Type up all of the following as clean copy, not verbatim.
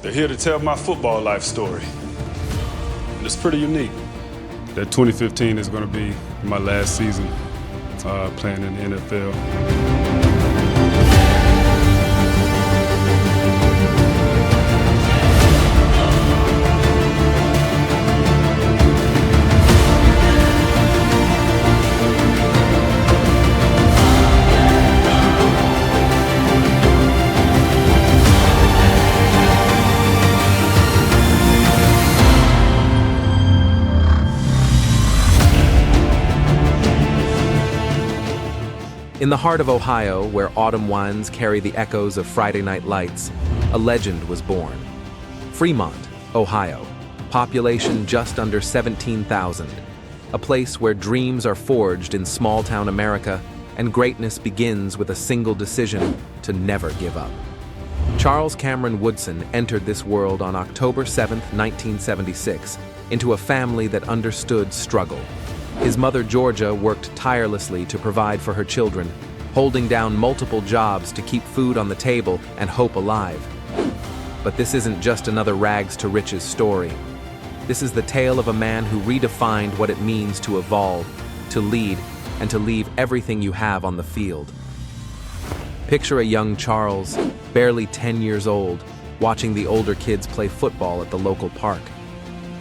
They're here to tell my football life story. And it's pretty unique. That 2015 is going to be my last season playing in the NFL. In the heart of Ohio, where autumn winds carry the echoes of Friday Night Lights, a legend was born. Fremont, Ohio, population just under 17,000, a place where dreams are forged in small-town America and greatness begins with a single decision to never give up. Charles Woodson entered this world on October 7, 1976, into a family that understood struggle. His mother, Georgia, worked tirelessly to provide for her children, holding down multiple jobs to keep food on the table and hope alive. But this isn't just another rags to riches story. This is the tale of a man who redefined what it means to evolve, to lead, and to leave everything you have on the field. Picture a young Charles, barely 10 years old, watching the older kids play football at the local park.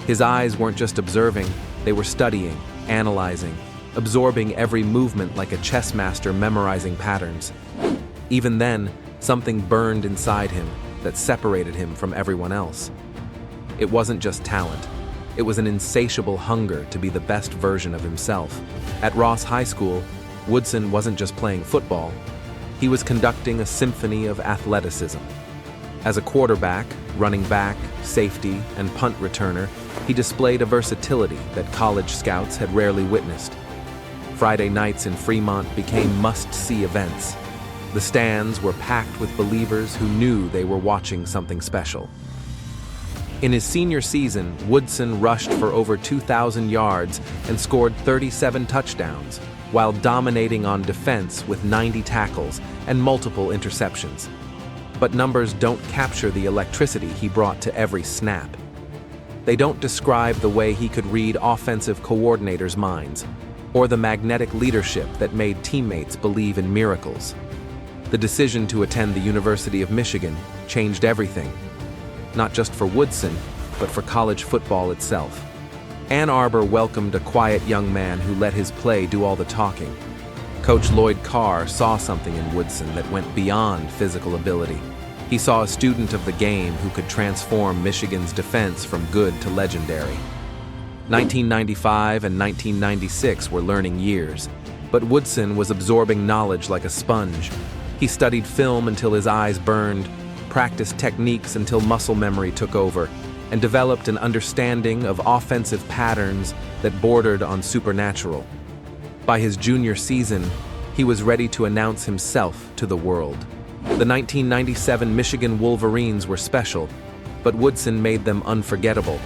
His eyes weren't just observing, they were studying, analyzing, absorbing every movement like a chess master memorizing patterns. Even then, something burned inside him that separated him from everyone else. It wasn't just talent. It was an insatiable hunger to be the best version of himself. At Ross High School, Woodson wasn't just playing football. He was conducting a symphony of athleticism. As a quarterback, running back, safety, and punt returner, he displayed a versatility that college scouts had rarely witnessed. Friday nights in Fremont became must-see events. The stands were packed with believers who knew they were watching something special. In his senior season, Woodson rushed for over 2,000 yards and scored 37 touchdowns, while dominating on defense with 90 tackles and multiple interceptions. But numbers don't capture the electricity he brought to every snap. They don't describe the way he could read offensive coordinators' minds, or the magnetic leadership that made teammates believe in miracles. The decision to attend the University of Michigan changed everything, not just for Woodson, but for college football itself. Ann Arbor welcomed a quiet young man who let his play do all the talking. Coach Lloyd Carr saw something in Woodson that went beyond physical ability. He saw a student of the game who could transform Michigan's defense from good to legendary. 1995 and 1996 were learning years, but Woodson was absorbing knowledge like a sponge. He studied film until his eyes burned, practiced techniques until muscle memory took over, and developed an understanding of offensive patterns that bordered on supernatural. By his junior season, he was ready to announce himself to the world. The 1997 Michigan Wolverines were special, but Woodson made them unforgettable.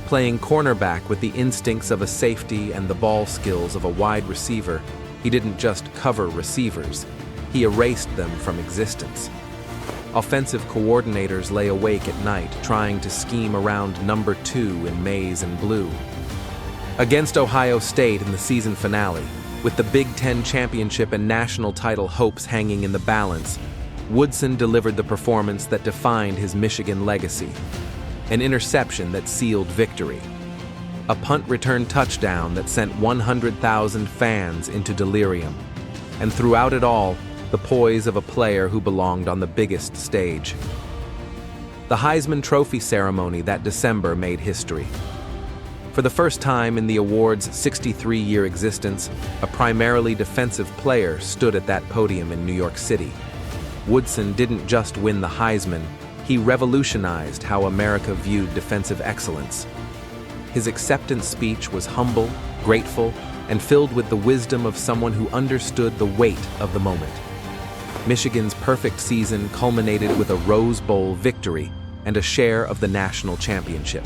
Playing cornerback with the instincts of a safety and the ball skills of a wide receiver, he didn't just cover receivers, he erased them from existence. Offensive coordinators lay awake at night trying to scheme around number 2 in maize and blue. Against Ohio State in the season finale, with the Big Ten championship and national title hopes hanging in the balance, Woodson delivered the performance that defined his Michigan legacy. An interception that sealed victory. A punt return touchdown that sent 100,000 fans into delirium. And throughout it all, the poise of a player who belonged on the biggest stage. The Heisman Trophy ceremony that December made history. For the first time in the award's 63-year existence, a primarily defensive player stood at that podium in New York City. Woodson didn't just win the Heisman, he revolutionized how America viewed defensive excellence. His acceptance speech was humble, grateful, and filled with the wisdom of someone who understood the weight of the moment. Michigan's perfect season culminated with a Rose Bowl victory and a share of the national championship.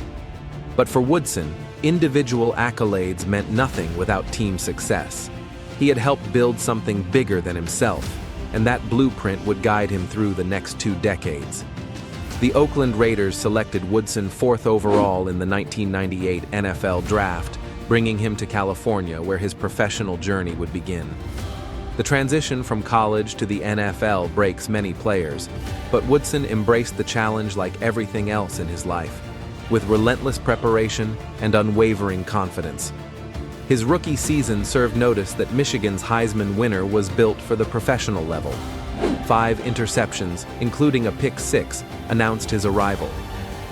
But for Woodson, individual accolades meant nothing without team success. He had helped build something bigger than himself, and that blueprint would guide him through the next 2 decades. The Oakland Raiders selected Woodson 4th overall in the 1998 NFL Draft, bringing him to California where his professional journey would begin. The transition from college to the NFL breaks many players, but Woodson embraced the challenge like everything else in his life, with relentless preparation and unwavering confidence. His rookie season served notice that Michigan's Heisman winner was built for the professional level. 5 interceptions, including a pick 6, announced his arrival.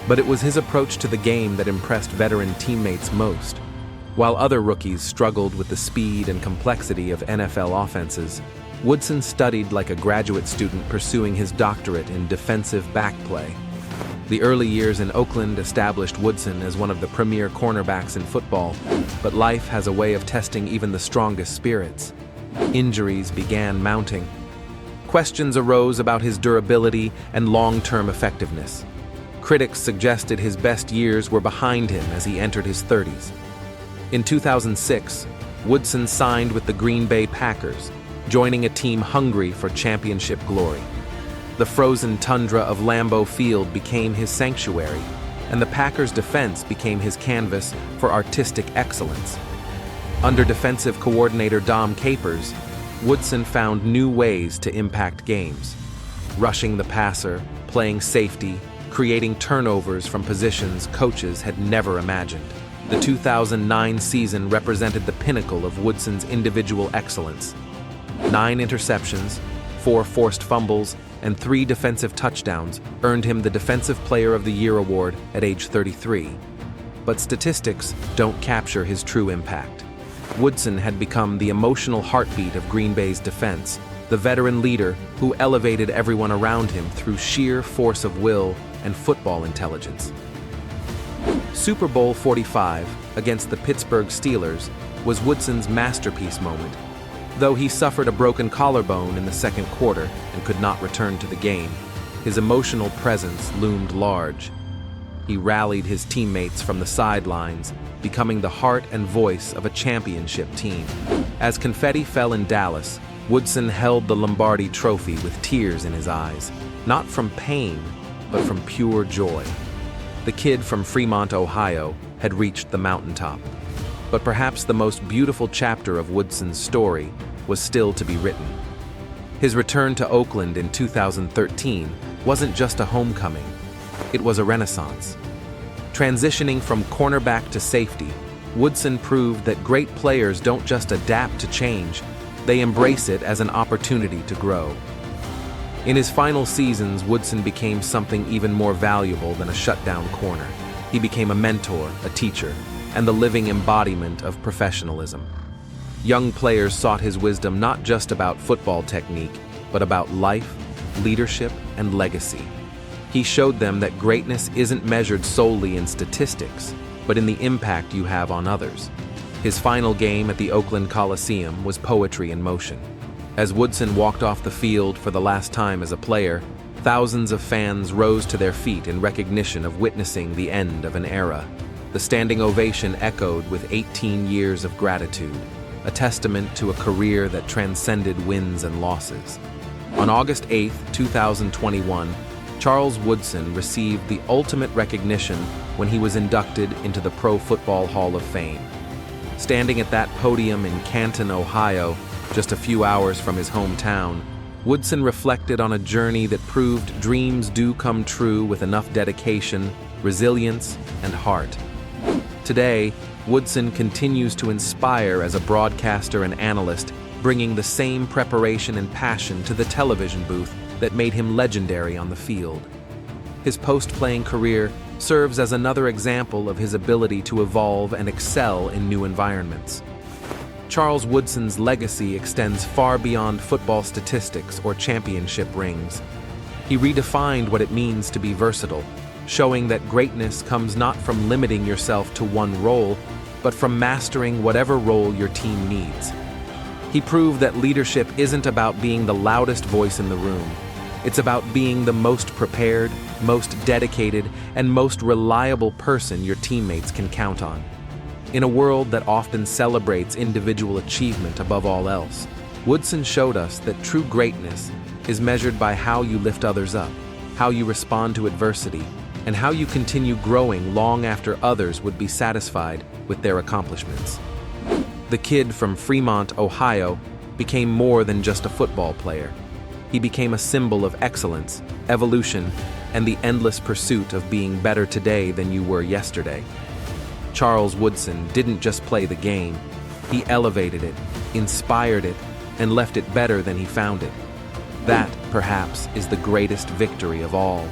But it was his approach to the game that impressed veteran teammates most. While other rookies struggled with the speed and complexity of NFL offenses, Woodson studied like a graduate student pursuing his doctorate in defensive back play. The early years in Oakland established Woodson as one of the premier cornerbacks in football, but life has a way of testing even the strongest spirits. Injuries began mounting. Questions arose about his durability and long-term effectiveness. Critics suggested his best years were behind him as he entered his 30s. In 2006, Woodson signed with the Green Bay Packers, joining a team hungry for championship glory. The frozen tundra of Lambeau Field became his sanctuary, and the Packers' defense became his canvas for artistic excellence. Under defensive coordinator Dom Capers, Woodson found new ways to impact games, rushing the passer, playing safety, creating turnovers from positions coaches had never imagined. The 2009 season represented the pinnacle of Woodson's individual excellence. 9 interceptions, 4 forced fumbles, and 3 defensive touchdowns earned him the Defensive Player of the Year award at age 33. But statistics don't capture his true impact. Woodson had become the emotional heartbeat of Green Bay's defense, the veteran leader who elevated everyone around him through sheer force of will and football intelligence. Super Bowl 45 against the Pittsburgh Steelers was Woodson's masterpiece moment. Though he suffered a broken collarbone in the second quarter and could not return to the game, his emotional presence loomed large. He rallied his teammates from the sidelines, becoming the heart and voice of a championship team. As confetti fell in Dallas, Woodson held the Lombardi Trophy with tears in his eyes, not from pain, but from pure joy. The kid from Fremont, Ohio, had reached the mountaintop. But perhaps the most beautiful chapter of Woodson's story was still to be written. His return to Oakland in 2013 wasn't just a homecoming, it was a renaissance. Transitioning from cornerback to safety, Woodson proved that great players don't just adapt to change, they embrace it as an opportunity to grow. In his final seasons, Woodson became something even more valuable than a shutdown corner. He became a mentor, a teacher, and the living embodiment of professionalism. Young players sought his wisdom not just about football technique, but about life, leadership, and legacy. He showed them that greatness isn't measured solely in statistics, but in the impact you have on others. His final game at the Oakland Coliseum was poetry in motion. As Woodson walked off the field for the last time as a player, thousands of fans rose to their feet in recognition of witnessing the end of an era. The standing ovation echoed with 18 years of gratitude, a testament to a career that transcended wins and losses. On August 8, 2021, Charles Woodson received the ultimate recognition when he was inducted into the Pro Football Hall of Fame. Standing at that podium in Canton, Ohio, just a few hours from his hometown, Woodson reflected on a journey that proved dreams do come true with enough dedication, resilience, and heart. Today, Woodson continues to inspire as a broadcaster and analyst, bringing the same preparation and passion to the television booth that made him legendary on the field. His post-playing career serves as another example of his ability to evolve and excel in new environments. Charles Woodson's legacy extends far beyond football statistics or championship rings. He redefined what it means to be versatile, showing that greatness comes not from limiting yourself to one role, but from mastering whatever role your team needs. He proved that leadership isn't about being the loudest voice in the room. It's about being the most prepared, most dedicated, and most reliable person your teammates can count on. In a world that often celebrates individual achievement above all else, Woodson showed us that true greatness is measured by how you lift others up. how you respond to adversity, and how you continue growing long after others would be satisfied with their accomplishments. The kid from Fremont, Ohio, became more than just a football player. He became a symbol of excellence, evolution, and the endless pursuit of being better today than you were yesterday. Charles Woodson didn't just play the game, he elevated it, inspired it, and left it better than he found it. That, perhaps, is the greatest victory of all.